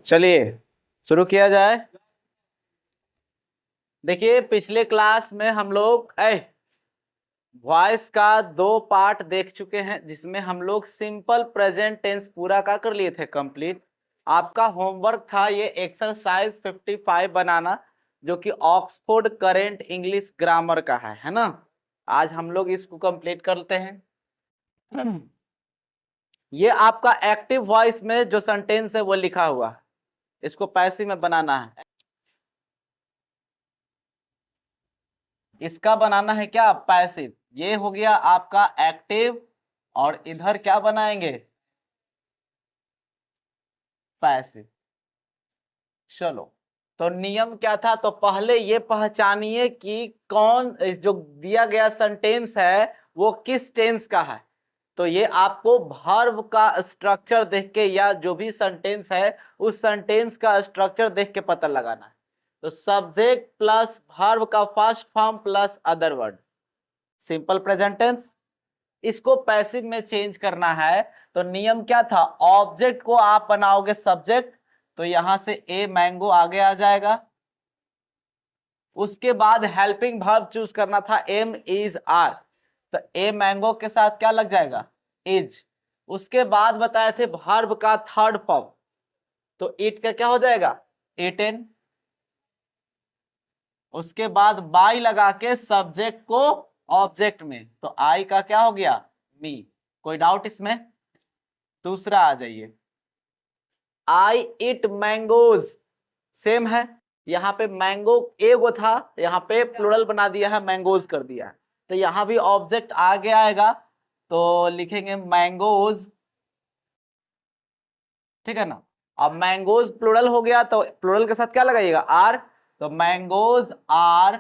चलिए शुरू किया जाए। देखिए पिछले क्लास में हम लोग वॉइस का 2 पार्ट देख चुके हैं, जिसमें हम लोग सिंपल प्रेजेंट टेंस पूरा का कर लिए थे कंप्लीट। आपका होमवर्क था ये एक्सरसाइज 55 बनाना, जो कि ऑक्सफोर्ड करेंट इंग्लिश ग्रामर का है ना। आज हम लोग इसको कंप्लीट करते हैं। ये आपका एक्टिव वॉइस में जो सेंटेंस है वो लिखा हुआ है, इसको पैसिव में बनाना है। इसका बनाना है क्या, पैसिव। ये हो गया आपका एक्टिव, और इधर क्या बनाएंगे, पैसिव। चलो, तो नियम क्या था, तो पहले ये पहचानिए कि कौन जो दिया गया सेंटेंस है वो किस टेंस का है। तो ये आपको वर्ब का स्ट्रक्चर देख के, या जो भी सेंटेंस है उस सेंटेंस का स्ट्रक्चर देख के पता लगाना है। तो सब्जेक्ट प्लस वर्ब का first form plus other word, simple present tense. इसको पैसिव में चेंज करना है, तो नियम क्या था, ऑब्जेक्ट को आप बनाओगे सब्जेक्ट, तो यहां से ए मैंगो आगे आ जाएगा। उसके बाद हेल्पिंग वर्ब चूज करना था, एम इज आर, तो ए मैंगो के साथ क्या लग जाएगा, इज। उसके बाद बताए थे वर्ब का थर्ड फॉर्म, तो इट का क्या हो जाएगा, इटन। उसके बाद बाई लगा के सब्जेक्ट को ऑब्जेक्ट में, तो आई का क्या हो गया, मी। कोई डाउट इसमें। दूसरा आ जाइए, आई इट मैंगोज, सेम है। यहाँ पे मैंगो एगो था, यहाँ पे प्लुरल बना दिया है, मैंगोज कर दिया है, तो यहाँ भी ऑब्जेक्ट आगे आएगा, तो लिखेंगे मैंगोज, ठीक है ना। अब मैंगोज प्लुरल हो गया, तो प्लुरल के साथ क्या लगाइएगा, आर, तो mangoes are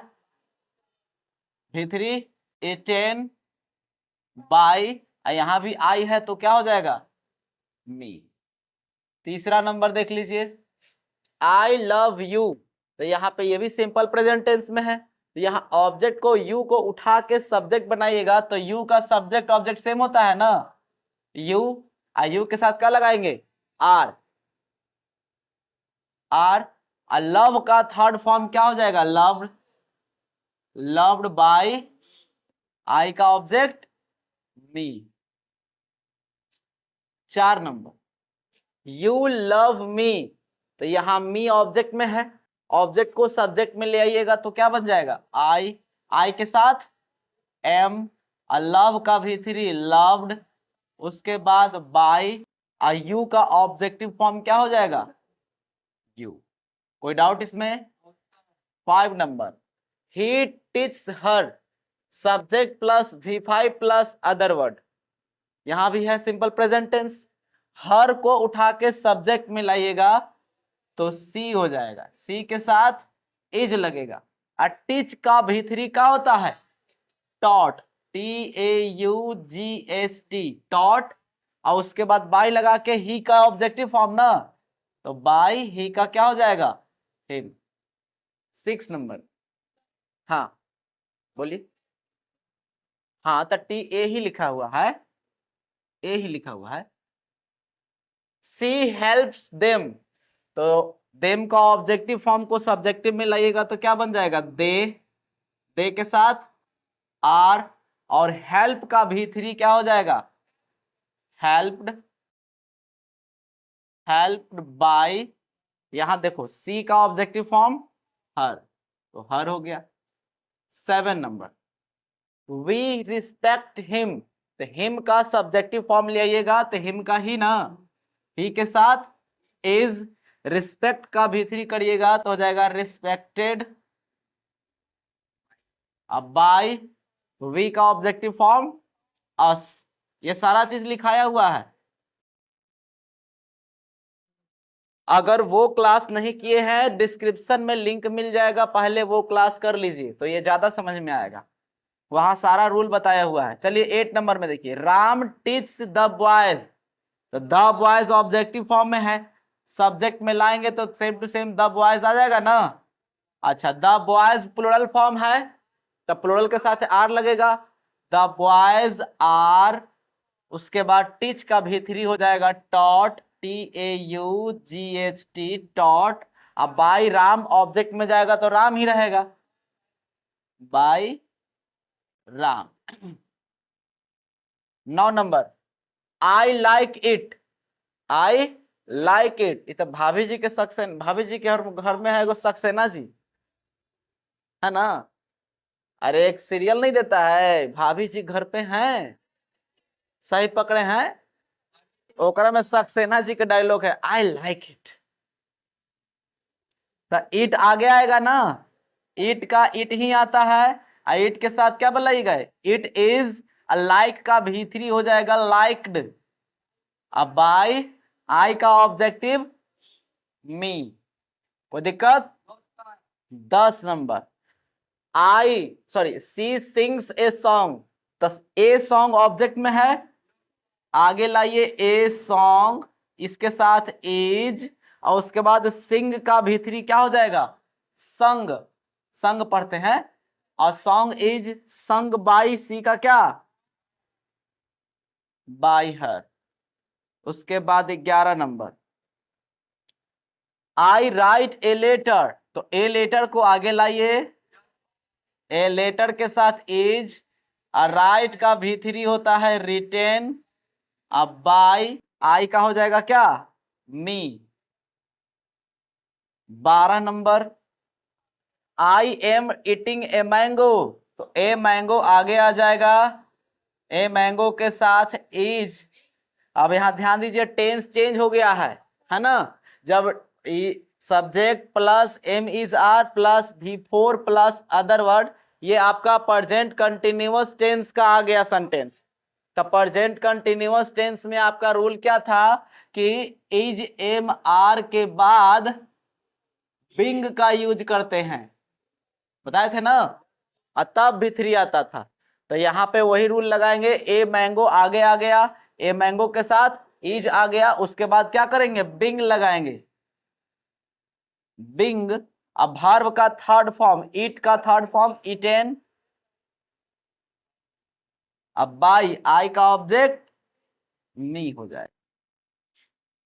V3 eaten by, यहां भी आई है तो क्या हो जाएगा, मी। तीसरा नंबर देख लीजिए, आई लव यू, तो यहाँ पे ये भी सिंपल प्रेजेंट टेंस में है, तो यहाँ ऑब्जेक्ट को यू को उठा के सब्जेक्ट बनाइएगा, तो यू का सब्जेक्ट ऑब्जेक्ट सेम होता है ना, यू। यू के साथ क्या लगाएंगे, आर, आर। लव का थर्ड फॉर्म क्या हो जाएगा, लव्ड, लव्ड बाय, आई का object me. 4 number, you love me, तो यहां मी ऑब्जेक्ट में है, ऑब्जेक्ट को सब्जेक्ट में ले आइएगा तो क्या बन जाएगा, आई, आई के साथ एम, लव का V3 लव्ड, उसके बाद बाई, यू का ऑब्जेक्टिव फॉर्म क्या हो जाएगा, यू। कोई डाउट इसमें। 5 number, he teach her, subject plus V5 plus other word, यहां भी है सिंपल प्रेजेंट टेंस। हर को उठा के सब्जेक्ट में लाइएगा तो सी हो जाएगा, सी के साथ इज लगेगा। और टीच का V3 का होता है टॉट, TAUGST, टॉट। और उसके बाद बाई लगा के ही का ऑब्जेक्टिव फॉर्म ना, तो बाई ही का क्या हो जाएगा, हिम। 6 नंबर, हाँ बोलिए। हाँ, तो TA ही लिखा हुआ है, ए ही लिखा हुआ है। सी हेल्प्स देम, तो देम का ऑब्जेक्टिव फॉर्म को सब्जेक्टिव में लाइएगा तो क्या बन जाएगा, दे के साथ आर, और हेल्प का V3 क्या हो जाएगा, हेल्प्ड, हेल्प्ड बाय। यहां देखो सी का ऑब्जेक्टिव फॉर्म हर, तो हर हो गया। 7 नंबर, वी रिस्पेक्ट हिम, तो हिम का सब्जेक्टिव फॉर्म ले आइएगा, तो हिम का ही ना, ही के साथ इज, रिस्पेक्ट का V3 करिएगा तो हो जाएगा रिस्पेक्टेड। अब बाय, वी का ऑब्जेक्टिव फॉर्म अस, ये सारा चीज लिखाया हुआ है। अगर वो क्लास नहीं किए हैं, डिस्क्रिप्शन में लिंक मिल जाएगा, पहले वो क्लास कर लीजिए तो ये ज्यादा समझ में आएगा, वहां सारा रूल बताया हुआ है। चलिए 8 नंबर में देखिए, राम टीच द बॉयज, तो द बॉयज ऑब्जेक्टिव फॉर्म में है, सब्जेक्ट में लाएंगे तो same to same the boys आ जाएगा ना। अच्छा, द बॉयज प्लुरल फॉर्म है, तो प्लुरल के साथ आर लगेगा, द बॉयज आर उसके बाद टीच का भी3 हो जाएगा टॉट, TAUGHT टॉट। अब बाई राम ऑब्जेक्ट में जाएगा तो राम ही रहेगा, by Ram. 9 number, I like it, I like it. ये तो भाभी जी के सक्सेना, भाभी जी के घर में है एगो सक्सेना जी, है ना। अरे एक सीरियल नहीं देता है, भाभी जी घर पे हैं, सही पकड़े हैं। ओकरा में सक्सेना जी का डायलॉग है, आई लाइक इट। तो इट आगे आएगा ना, इट का इट ही आता है, इट के साथ क्या बनाएगा, इट इज। लाइक का भी3 हो जाएगा लाइक्ड। अब बाय आई का ऑब्जेक्टिव मी, कोई दिक्कत। 10 number, she sings a song, तो ए सॉन्ग ऑब्जेक्ट में है, आगे लाइए ए सॉन्ग, इसके साथ इज, और उसके बाद सिंग का भी3 क्या हो जाएगा, संग, संग पढ़ते हैं, और song is sung by she का क्या, बाई हर। उसके बाद 11 number, I write a letter, तो ए लेटर को आगे लाइए, ए लेटर के साथ इज, राइट का भी3 होता है रिटेन, अब बाई आई का हो जाएगा क्या, मी। 12 number, I am eating a mango, तो ए मैंगो आगे आ जाएगा, ए मैंगो के साथ इज। अब यहां ध्यान दीजिए टेंस चेंज हो गया है ना। जब subject plus am is are plus V4 plus other word, ये आपका प्रेजेंट कंटिन्यूअस टेंस का आ गया सेंटेंस। तो प्रेजेंट कंटिन्यूअस टेंस में आपका रूल क्या था कि इज एम आर के बाद बिंग का यूज करते हैं, बताए थे ना, तब भी3 आता था। तो यहाँ पे वही रूल लगाएंगे, ए मैंगो आगे आ गया, ए मैंगो के साथ इज आ गया, उसके बाद क्या करेंगे, बिंग लगाएंगे, बिंग। अब वर्ब का थर्ड फॉर्म, ईट का थर्ड फॉर्म ईटेन, अब बाई आई का ऑब्जेक्ट मी हो जाए।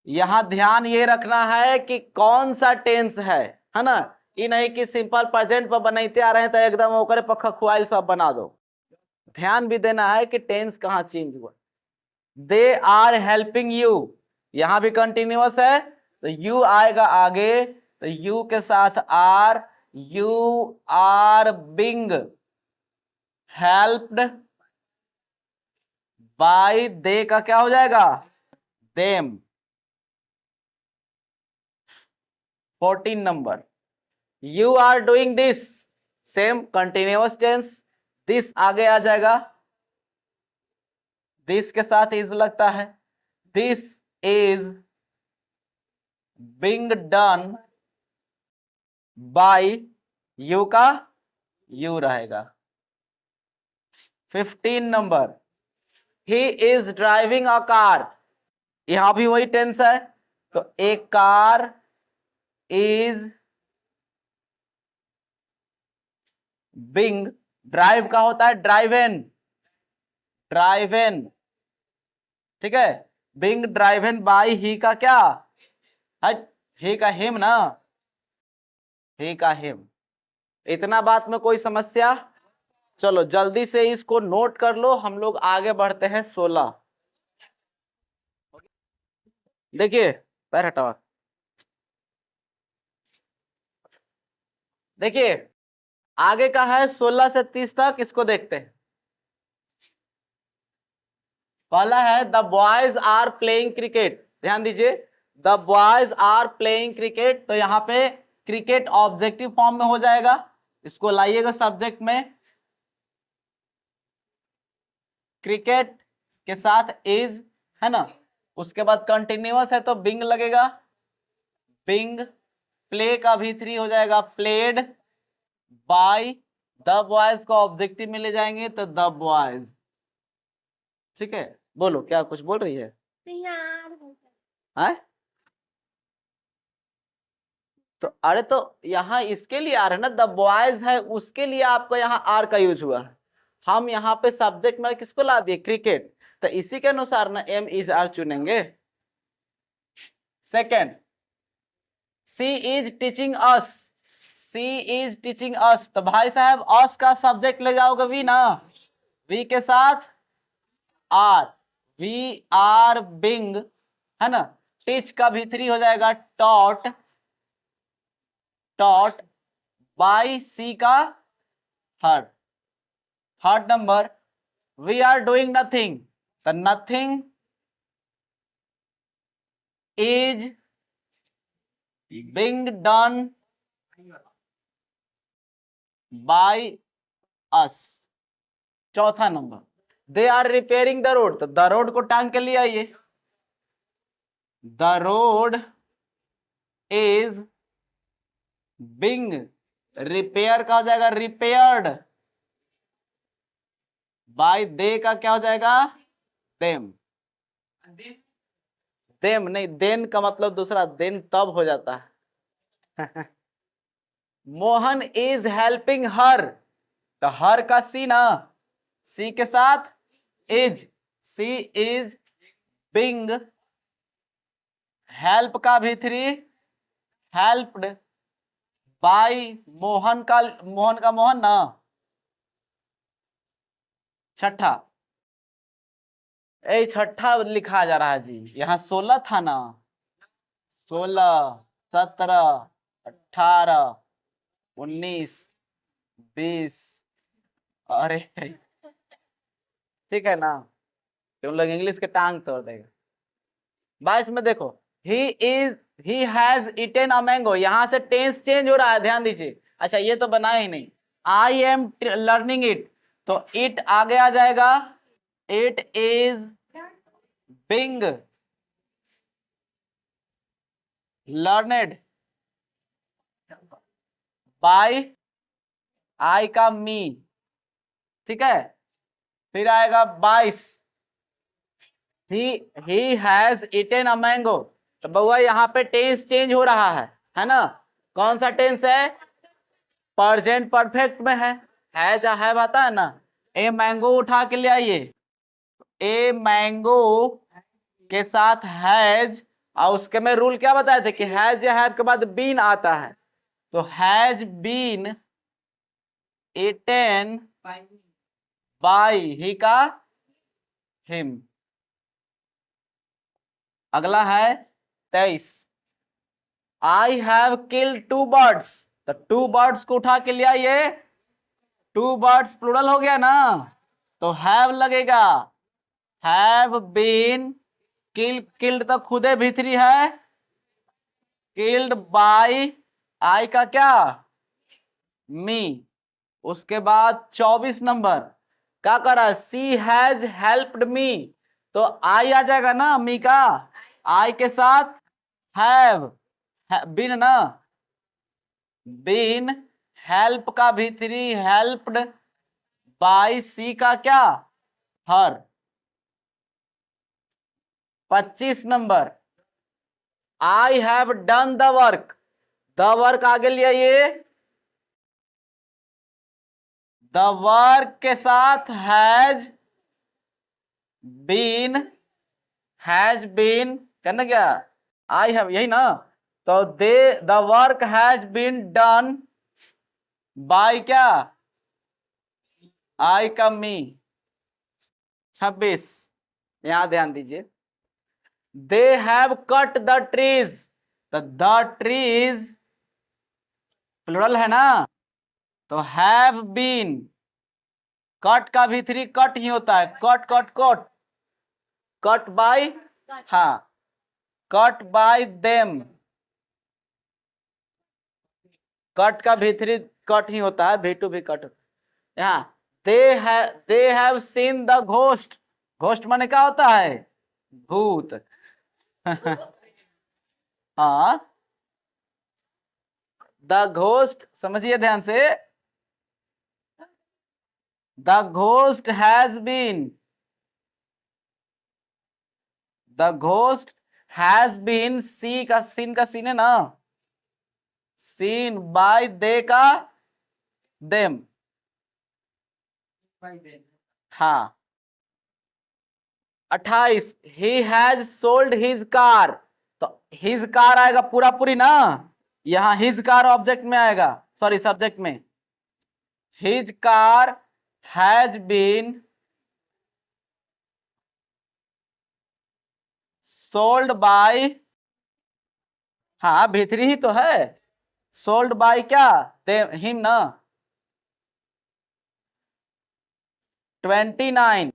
यहां ध्यान ये रखना है कि कौन सा टेंस है ना, ये नहीं कि सिंपल प्रेजेंट पर बनाते आ रहे हैं तो एकदम ओकरे पर खखुआइल सब बना दो। ध्यान भी देना है कि टेंस कहां चेंज हुआ। दे आर हेल्पिंग यू, यहां भी कंटिन्यूअस है तो यू आएगा आगे, तो यू के साथ are, you are being helped by, they का क्या हो जाएगा, them. 14 number, you are doing this, same continuous tense, this आगे आ जाएगा, दिस के साथ इज लगता है, this is being done by, you का यू रहेगा। 15 number, he is driving a car, यहां भी वही टेंस है, तो a car is being, drive का होता है ड्राइवेन, ड्राइवेन, ठीक है, बीइंग ड्राइवेन बाय ही का क्या है, ही का हिम ना, ही का हिम। इतना बात में कोई समस्या। चलो जल्दी से इसको नोट कर लो, हम लोग आगे बढ़ते हैं। 16, देखिए पैर हटाओ, देखिए आगे का है 16 से 30 तक, इसको देखते हैं। पहला है the boys are playing cricket, ध्यान दीजिए, the boys are playing cricket, तो यहाँ पे क्रिकेट ऑब्जेक्टिव फॉर्म में हो जाएगा, इसको लाइएगा सब्जेक्ट में, क्रिकेट के साथ इज, है ना, उसके बाद कंटिन्यूअस है तो बिंग लगेगा, बिंग, प्ले का भी3 हो जाएगा प्लेड बाय, द बॉयज को ऑब्जेक्टिव में ले जाएंगे तो द बॉयज, ठीक है। बोलो क्या कुछ बोल रही है, तो अरे तो यहाँ इसके लिए आ रहा है ना, द बॉयज है उसके लिए आपको यहाँ आर का यूज हुआ है। हम यहाँ पे सब्जेक्ट में किसको ला दिए, क्रिकेट, तो इसी के अनुसार ना एम इज आर चुनेंगे। Second, she is teaching us, she is teaching us, तो भाई साहब अस का सब्जेक्ट ले जाओगे वी ना, वी के साथ आर, वी आर बिंग, है ना। टीच का भी थ्री हो जाएगा टॉट, टॉट बाय सी का her. Third number, we are doing nothing, तो nothing is being done by us। चौथा number, they are repairing the road, तो द रोड को टांग के लिए आइए, the road is being, repair का हो जाएगा रिपेयर्ड, बाय दे का क्या हो जाएगा देम, देम नहीं, देन का मतलब दूसरा, देन तब हो जाता है। मोहन इज हेल्पिंग हर, तो हर का सी ना, सी के साथ is, she is being, help का भी थ्री हेल्प्ड बाय मोहन का, मोहन का मोहन ना। छठा, ए छठा लिखा जा रहा है जी, यहाँ 16 था ना, 16 17 18 19 20, अरे ठीक है ना, तुम लोग इंग्लिश के टांग तोड़ देगा। 22 में देखो, ही हैज ईटेन अ मैंगो, यहां से टेंस चेंज हो रहा है, ध्यान दीजिए। अच्छा ये तो बनाया ही नहीं, आई एम लर्निंग इट, तो इट आगे आ जाएगा, it is being learned by I का मी, ठीक है। फिर आएगा 22, he has eaten a mango, तो बउआ यहाँ पे टेंस चेंज हो रहा है ना। कौन सा टेंस है, प्रेजेंट परफेक्ट में है जा है आता है ना। ए मैंगो उठा के ले आइए, ए मैंगो के साथ हैज, और उसके में रूल क्या बताए थे कि हैज या हैव के बाद बीन आता है, तो has been eaten bye he का हिम। अगला है 23, आई हैव किल्ड 2 बर्ड्स, तो 2 बर्ड्स को उठा के ले आइए, 2 बर्ड्स प्लूरल हो गया ना, तो हैव लगेगा, हैव बीन किल्ड तो खुदे भीतरी है, किल्ड बाय आई का क्या मी। उसके बाद 24 नंबर क्या कर रहा है, सी हैज हेल्प्ड मी, तो आई आ जाएगा ना मी का, आई के साथ हैव बीन ना, बीन हेल्प का भीतरी हेल्प्ड बाय सी का क्या हर। 25 number, I have done the work, the work आगे ले आइए, द वर्क के साथ हैज बीन करना क्या, आई हैव यही ना, तो they the work has been done by क्या आई का मी। 26, यहां ध्यान दीजिए, they have cut the trees, तो द ट्रीज प्लुरल है ना, तो हैव बीन, कट का भी थ्री कट ही होता है, cut cut cut, cut by, हाँ कट बाय देम, कट का भी थ्री कट ही होता है, भी टू भी कट, यहाँ they have seen the ghost, ghost माने क्या होता है भूत। हाँ द घोस्ट समझिए ध्यान से, the ghost has been, the ghost has been, she का सीन का सीन है ना, सीन बाय दे का देम, हाँ 28 he has sold his car, तो हिज कार आएगा पूरा पूरी ना, यहां हिज कार ऑब्जेक्ट में आएगा, सॉरी सब्जेक्ट में। His car has been sold by, हाँ भीतरी ही तो है, सोल्ड बाय क्या, हिम ना। 29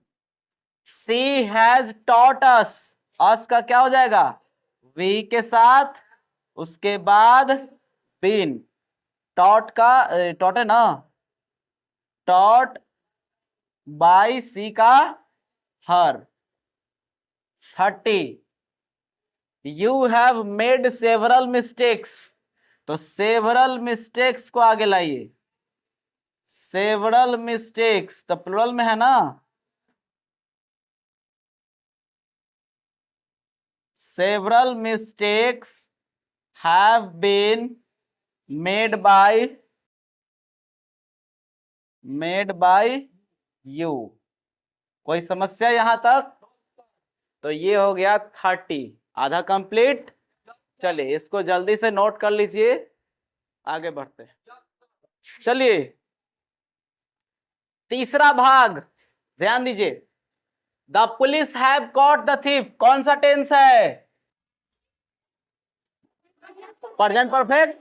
सी हैज टॉट अस का क्या हो जाएगा, वी के साथ उसके बाद बीन, टॉट का टॉट है ना, टॉट बाय सी का हर। 30 you have made several mistakes, तो सेवरल मिस्टेक्स को आगे लाइए, सेवरल मिस्टेक्स तो प्लुरल में है ना, several mistakes have been made by you. कोई समस्या यहां तक, तो ये हो गया 30, आधा कंप्लीट। चलिए इसको जल्दी से नोट कर लीजिए, आगे बढ़ते हैं। चलिए तीसरा भाग ध्यान दीजिए, the police have caught the thief, कौन सा टेंस है, प्रेजेंट परफेक्ट।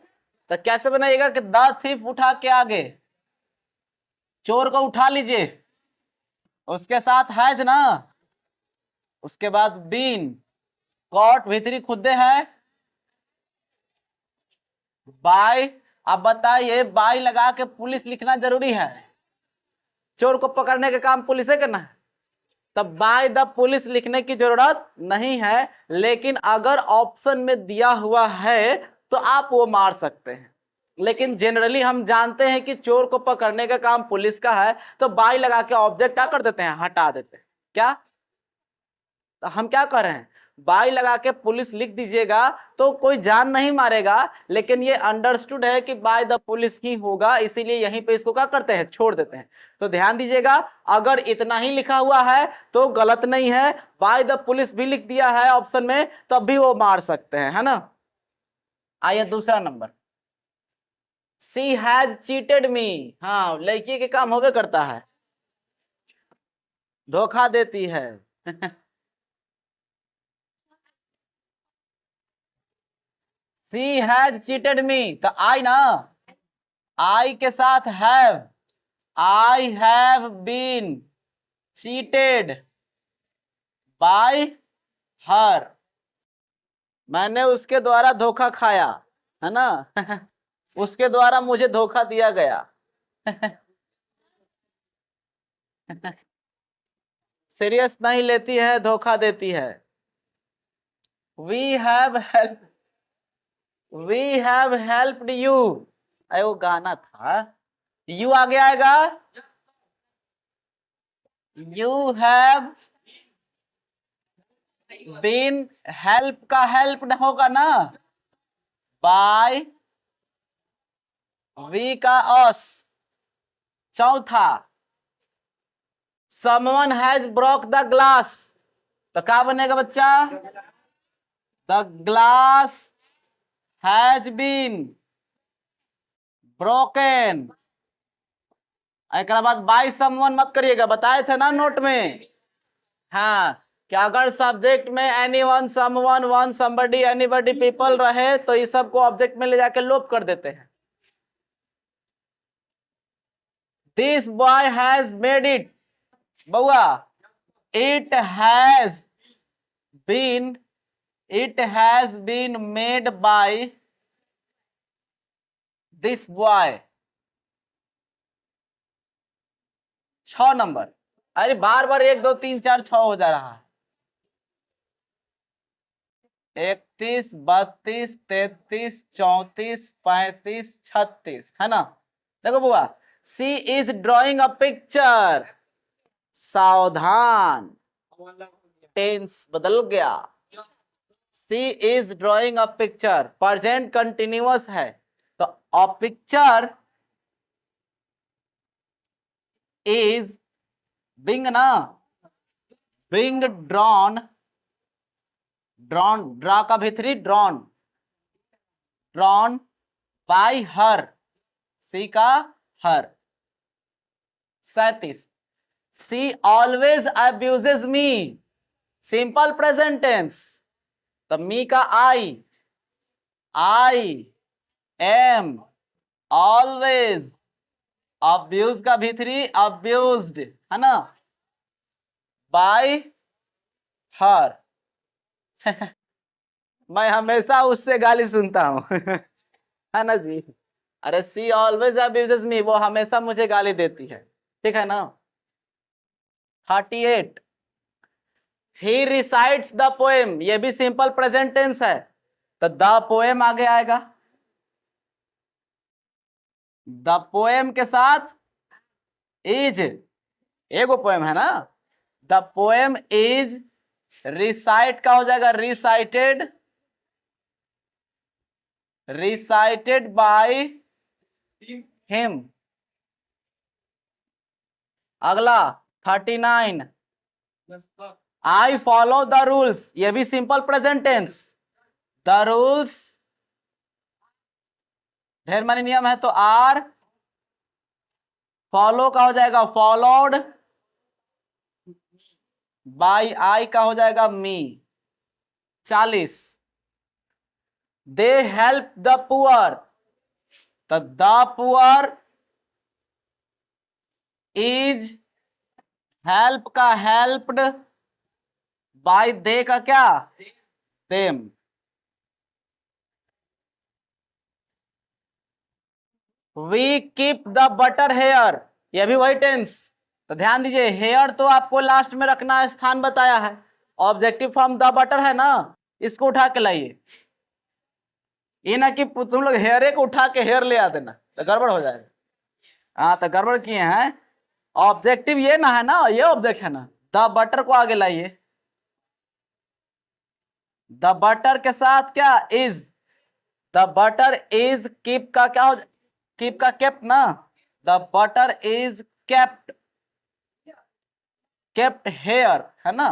तो कैसे बनाइएगा कि द थीफ उठा के आगे, चोर को उठा लीजिए, उसके साथ हैज ना, उसके बाद बीन, कॉट भीतरी खुदे है, बाय। अब बताइए बाय लगा के पुलिस लिखना जरूरी है, चोर को पकड़ने का काम पुलिस से करना है, तब बाय द पुलिस लिखने की जरूरत नहीं है, लेकिन अगर ऑप्शन में दिया हुआ है तो आप वो मार सकते हैं। लेकिन जनरली हम जानते हैं कि चोर को पकड़ने का काम पुलिस का है, तो बाय लगा के ऑब्जेक्ट क्या कर देते हैं, हटा देते हैं। क्या, तो हम क्या कर रहे हैं, बाय लगा के पुलिस लिख दीजिएगा तो कोई जान नहीं मारेगा, लेकिन ये अंडरस्टूड है कि बाय द पुलिस ही होगा, इसीलिए यहीं पे इसको क्या करते हैं, छोड़ देते हैं। तो ध्यान दीजिएगा, अगर इतना ही लिखा हुआ है तो गलत नहीं है, बाय द पुलिस भी लिख दिया है ऑप्शन में तब भी वो मार सकते हैं, है ना। आइए दूसरा number, she has cheated me, हाँ लड़की के काम होवे करता है, धोखा देती है सी हैज चीटेड मी, तो आई ना, आई के साथ have, I have been cheated by her, मैंने उसके द्वारा धोखा खाया, है ना उसके द्वारा मुझे धोखा दिया गया सीरियस नहीं लेती है, धोखा देती है। We have help, we have helped you, अरे वो गाना था, यू आगे आएगा, यू हैव बीन, हेल्प का हेल्प होगा ना, बाय वी का अस। चौथा, someone has broke the glass, तो क्या बनेगा बच्चा, the glass has been broken. एक बाद बाय समवन मत करिएगा, बताए थे ना नोट में, हाँ कि अगर सब्जेक्ट में anyone, someone, one, somebody, anybody, people रहे तो इस सब को ऑब्जेक्ट में ले जाके लोप कर देते हैं। This boy has made it, बउआ, it has been, it has been made by this boy. 6 number, अरे बार बार 1 2 3 4 6 हो जा रहा है, 31 32 33 34 35 36, है ना। देखो बुआ, she is drawing a picture, सावधान टेंस बदल गया, she is drawing a picture, present continuous है, तो अ पिक्चर इज बिंग ना, being drawn, ड्रा का भीतरी drawn by her, सी का her. 37 she always abuses me, simple present tense, तो मी का आई एम ऑलवेज, अब्यूज का भीतरी अब्यूज्ड, है ना, बाय हर। मैं हमेशा उससे गाली सुनता हूं। है ना जी। अरे सी ऑलवेज अब्यूजेस मी, वो हमेशा मुझे गाली देती है, ठीक है ना। 38 ही रिसाइट्स द पोएम, ये भी सिंपल प्रेजेंट टेंस है, तो द पोएम आगे आएगा। द पोएम के साथ इज, एगो पोएम है ना, द पोएम इज रिसाइट का हो जाएगा रिसाइटेड, रिसाइटेड बाय हिम। अगला 39 आई फॉलो द रूल्स, ये भी simple present tense, the rules ढेर मानी नियम है, तो आर फॉलो का हो जाएगा फॉलोड, बाय आई का हो जाएगा me. 40 they help the poor, तो द पुअर इज हेल्प का हेल्प्ड, बाय दे का क्या them. We keep the butter here, ये भी वही टेंस, तो ध्यान दीजिए हेयर तो आपको लास्ट में रखना है, स्थान बताया है, ऑब्जेक्टिव फॉर्म द बटर है ना, इसको उठा के लाइए, ये ना कि तुम लोग हेयर को उठा के हेयर ले आते ना, तो गड़बड़ हो जाएगा। हाँ तो गड़बड़ किए हैं, ऑब्जेक्टिव ये ना है ना, ये ऑब्जेक्ट है ना, द बटर को आगे लाइए, द बटर के साथ क्या is, the butter is keep का क्या हो, कीप का केप्ट ना, the butter is kept, kept here है ना,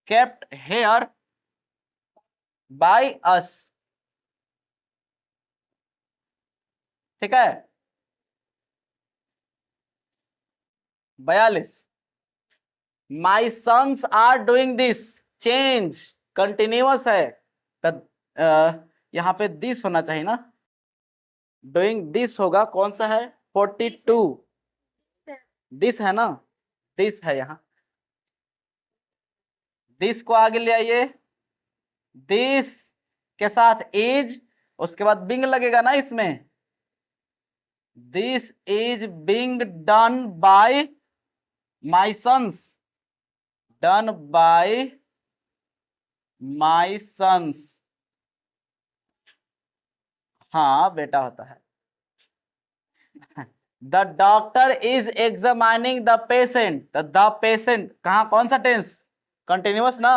केप्ट हेयर बाय अस, ठीक है। 42 my sons are doing this, change continuous है, तो यहां पे दिस होना चाहिए ना, डूइंग दिस होगा, कौन सा है 42, दिस है ना, दिस है यहां, दिस को आगे ले आइए, दिस के साथ इज, उसके बाद बिंग लगेगा ना इसमें, this is being done by my sons, done by my sons, हाँ बेटा होता है। The doctor is examining the patient, the patient कहा कौन सा टेंस, कंटिन्यूअस ना,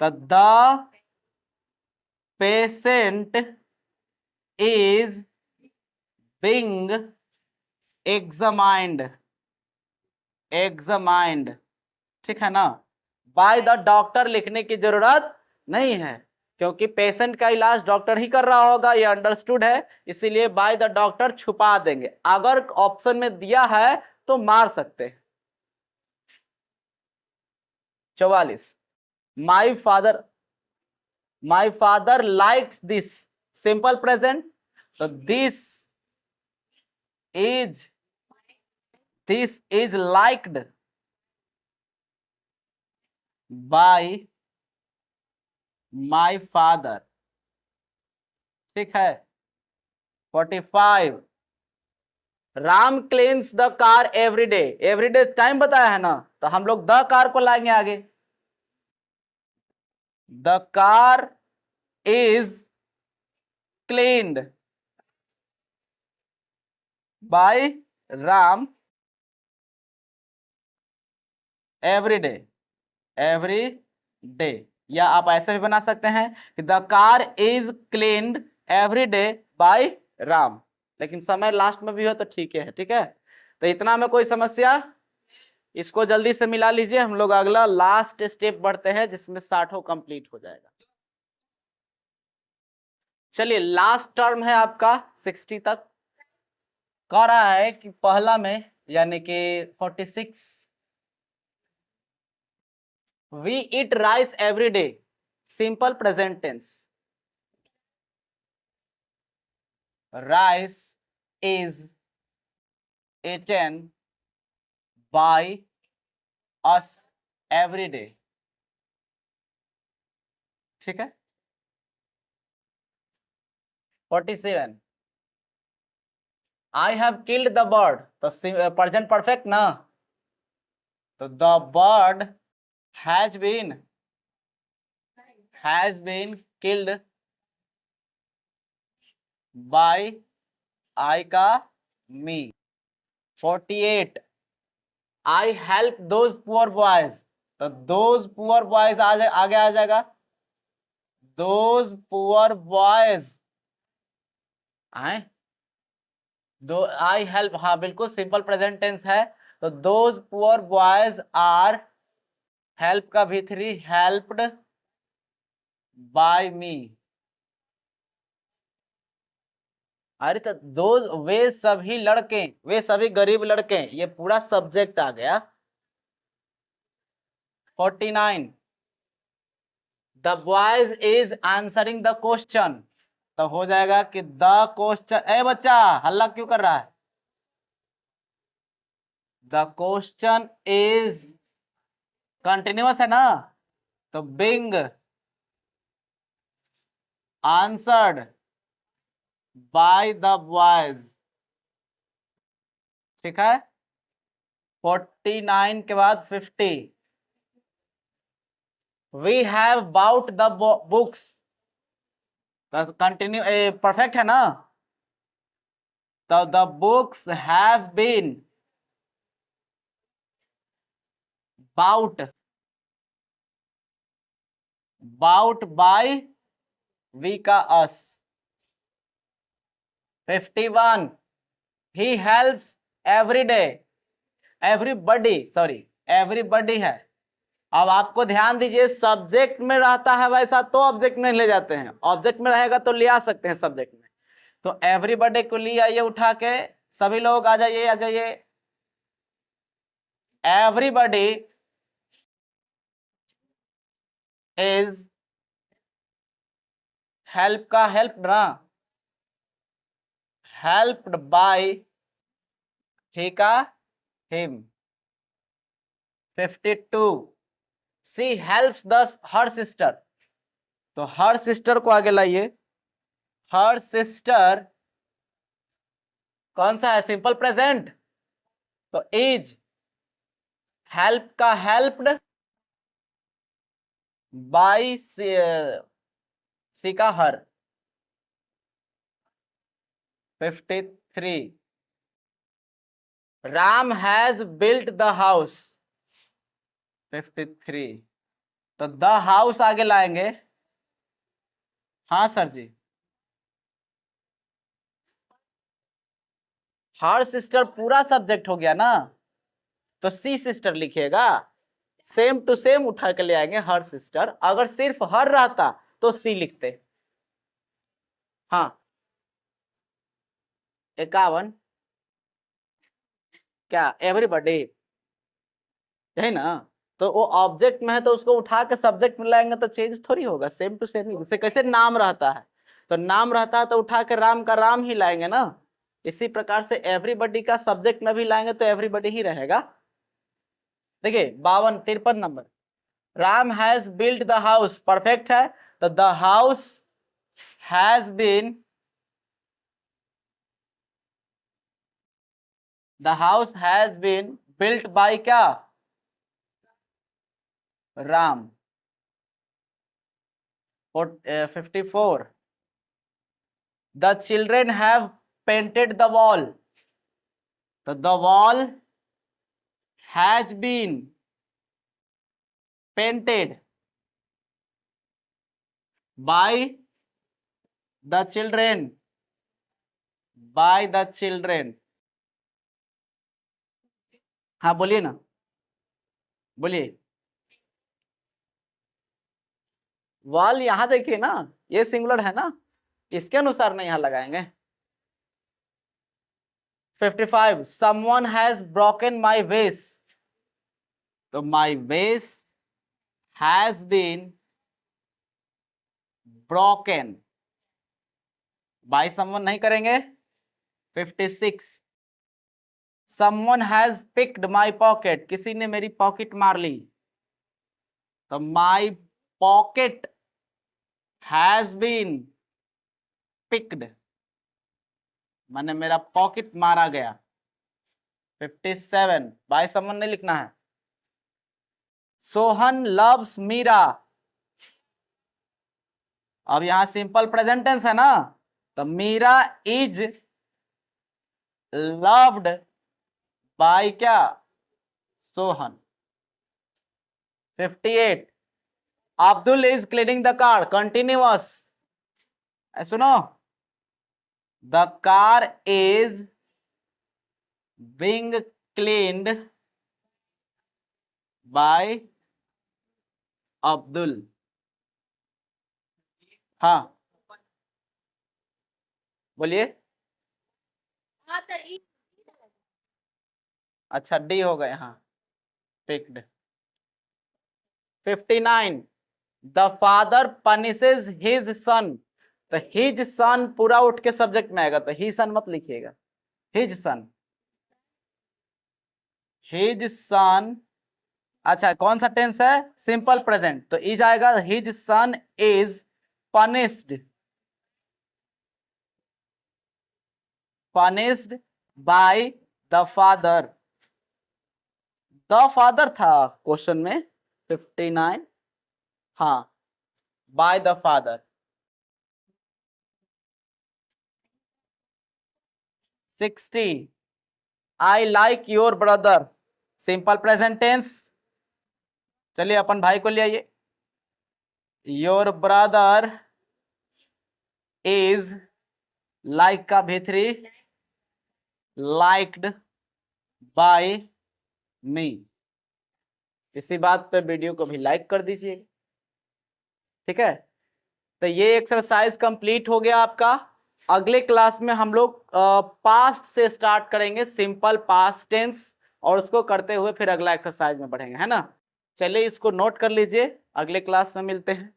the patient is being examined, examined, ठीक है ना। बाय द डॉक्टर लिखने की जरूरत नहीं है, क्योंकि पेशेंट का इलाज डॉक्टर ही कर रहा होगा, ये अंडरस्टूड है, इसीलिए बाय द डॉक्टर छुपा देंगे, अगर ऑप्शन में दिया है तो मार सकते हैं। 44 my father likes this, simple present, तो this is liked by my father, ठीक है। 45 Ram cleans the car everyday, everyday time बताया है ना, तो हम लोग द कार को लाएंगे आगे, the car is cleaned by Ram every day, या आप ऐसे भी बना सकते हैं कि the car is cleaned every day by Ram, लेकिन समय लास्ट में भी हो तो ठीक है, ठीक है। तो इतना में कोई समस्या इसको जल्दी से मिला लीजिए, हम लोग अगला लास्ट स्टेप बढ़ते हैं जिसमें 60 कंप्लीट हो जाएगा। चलिए लास्ट टर्म है आपका 60 तक। कह रहा है कि पहला में यानी कि 46 we eat rice every day, simple present tense. Rice is eaten by us every day। ठीक है। 47 I have killed the bird, तो प्रेजेंट परफेक्ट ना, तो the bird has been killed by I का me। 48 I help those poor boys, तो those poor boys आगे आ जाएगा, those poor boys आए, दो आई हेल्प, हाँ बिल्कुल सिंपल प्रेजेंट टेंस है, तो those poor boys are, help का V3 हेल्प्ड बाय मी। अरे तो दोज वे सभी लड़के, वे सभी गरीब लड़के, ये पूरा सब्जेक्ट आ गया। 49 the boys is answering the question, तो हो जाएगा कि द क्वेश्चन, ए बच्चा हल्ला क्यों कर रहा है, द क्वेश्चन इज कंटिन्यूअस है ना, तो being answered by the boys. ठीक है। 49 के बाद 50 we have bought the books, continue perfect है ना, तो the books have been bought by we का us. 51 he helps every day, everybody sorry everybody है। अब आपको ध्यान दीजिए, सब्जेक्ट में रहता है वैसा तो ऑब्जेक्ट में ले जाते हैं, ऑब्जेक्ट में रहेगा तो ले आ सकते हैं सब्जेक्ट में। तो एवरीबडी को ले आइए उठा के, सभी लोग आ जाइए। एवरीबडी इज, हेल्प का हेल्प ना, हेल्प्ड बाय ही का him. 52 she helps the her sister, तो हर सिस्टर को आगे लाइए, हर सिस्टर कौन सा है, सिंपल प्रेजेंट, तो इज, हेल्प का हेल्प्ड बाय सी का हर। 53 Ram has built the house. 53 तो द हाउस आगे लाएंगे, हाँ सर जी, हर सिस्टर पूरा सब्जेक्ट हो गया ना, तो सी सिस्टर लिखिएगा, सेम टू सेम उठा के ले आएंगे हर सिस्टर, अगर सिर्फ हर रहता तो सी लिखते। हाँ 51 क्या एवरीबॉडी है ना, तो वो ऑब्जेक्ट में है तो उसको उठा के सब्जेक्ट में लाएंगे तो चेंज थोड़ी होगा, सेम टू सेम। उसे कैसे नाम रहता है, तो नाम रहता है तो उठा के राम का राम ही लाएंगे ना, इसी प्रकार से एवरीबॉडी का सब्जेक्ट में भी लाएंगे तो एवरीबॉडी ही रहेगा। देखिए 53 number, Ram has built the house, perfect है, तो the house has been, the house has been built by क्या, Ram. 54 the children have painted the wall, तो the wall has been painted by the children, by the children. हाँ बोलिए ना। बोलिए। वाल यहां देखिए ना, ये सिंगुलर है ना, इसके अनुसार नहीं यहां लगाएंगे। 55 someone has broken my vase, तो my vase has been broken by someone नहीं करेंगे। 56 someone has picked my pocket, किसी ने मेरी पॉकेट मार ली, तो my pocket has been picked, माने मेरा पॉकेट मारा गया। 57 बाय समवन नहीं लिखना है। सोहन लव्स मीरा, अब यहां सिंपल प्रेजेंट टेंस है ना, तो मीरा इज लव्ड बाय क्या, Sohan. 58 Abdul is cleaning the car, continuous, सुनो, the car is being cleaned by Abdul. हाँ बोलिए। अच्छा डी हो गए, हाँ picked. 59 the father punishes his son, तो हिज सन पूरा उठ के सब्जेक्ट में आएगा, तो ही सन मत लिखिएगा, हिज सन, हिज सन। अच्छा कौन सा टेंस है, सिंपल प्रेजेंट, तो इज आएगा, his son is punished, punished by the father, the father था क्वेश्चन में 59, हाँ by the father. 60 I like your brother, simple present tense, चलिए अपन भाई को ले आइए। योर ब्रदर इज लाइक का भी3 लाइक्ड बाय मी, इसी बात पे वीडियो को भी लाइक कर दीजिए, ठीक है। तो ये एक्सरसाइज कंप्लीट हो गया आपका। अगले क्लास में हम लोग पास्ट से स्टार्ट करेंगे, सिंपल पास्ट टेंस, और उसको करते हुए फिर अगला एक्सरसाइज में बढ़ेंगे, है ना। चलिए इसको नोट कर लीजिए, अगले क्लास में मिलते हैं।